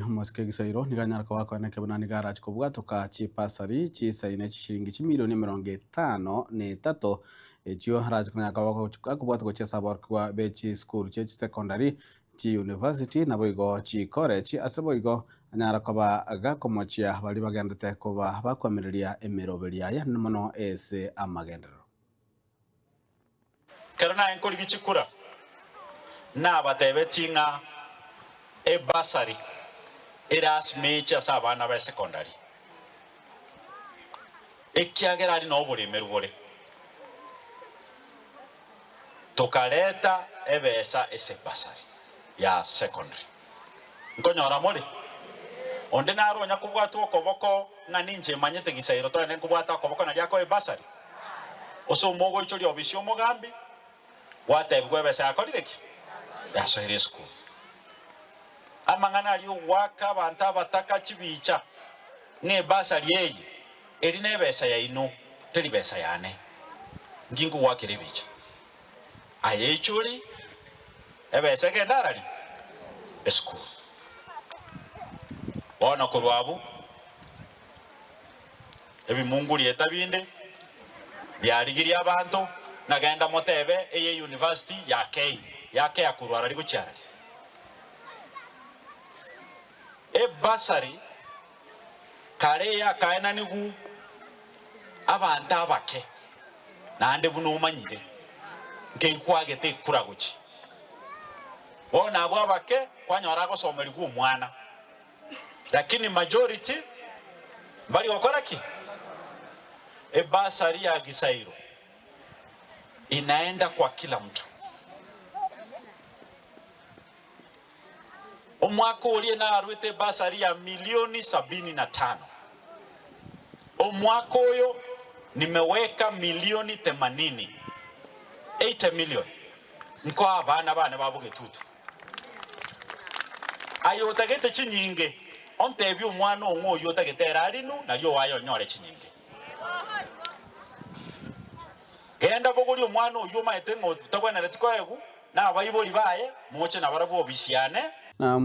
Mosike Gisairo niganyaraka wako neke bunani garage kubwatoka chipasari chisaine chishiringi chimilioni 53 echio haraji kunyaka wako kubwatoka chesabor kwa bechi school che secondary chi university nabo igo chi college asabo igo anyaraka ba agakomochia bali bagendete kuba bakwamiria emiroberia ya muno ese amagendero karana enkoli gichikura na batebetinga basari Erasmicha sabana ba secondary ekiagera ali no bulimeru bole tokaleta ebesa ese basari ya secondary nkonyora mole onde naro nya kubwatu okoboko nganinje manyete Gisairo to ne kubwata okoboko na lyako basari oso mogo ichori obisyo mogambi watebwe besa yakolireki ya sohiri school amangana aliyo waka banta bataka chibicha ne basari yeyi eri ne besa ya ino teri besa yane ngingo wakire bicha ayechuri ebesa gendarali school ona kurwabu ebimunguli etabinde byarigiri abantu nagenda motebe eye university yake yakurwara ari gucyarali basari kare ya kaina nigu abantu abake nande buno umanyire nkenkwagete kuraguchi bona abo abake kwanyora gosomeri ku mwana lakini majority bali gukora ki basari ya Gisairo inaenda kwa kila mtu. Omwaka ulie na arwete basari ya milioni 75. Omwaka uyo nimeweka milioni 80. 8 million. Nko abana babuge tutu. Ayo tagete chinyinge. Ontebi omwana onwo yo tagetera alinu na lyo wayo nyore chinyinge. Genda bogoli omwana oyo maete ngo tagwana retiko egu na abayiboli baye moche na barabo bisiane na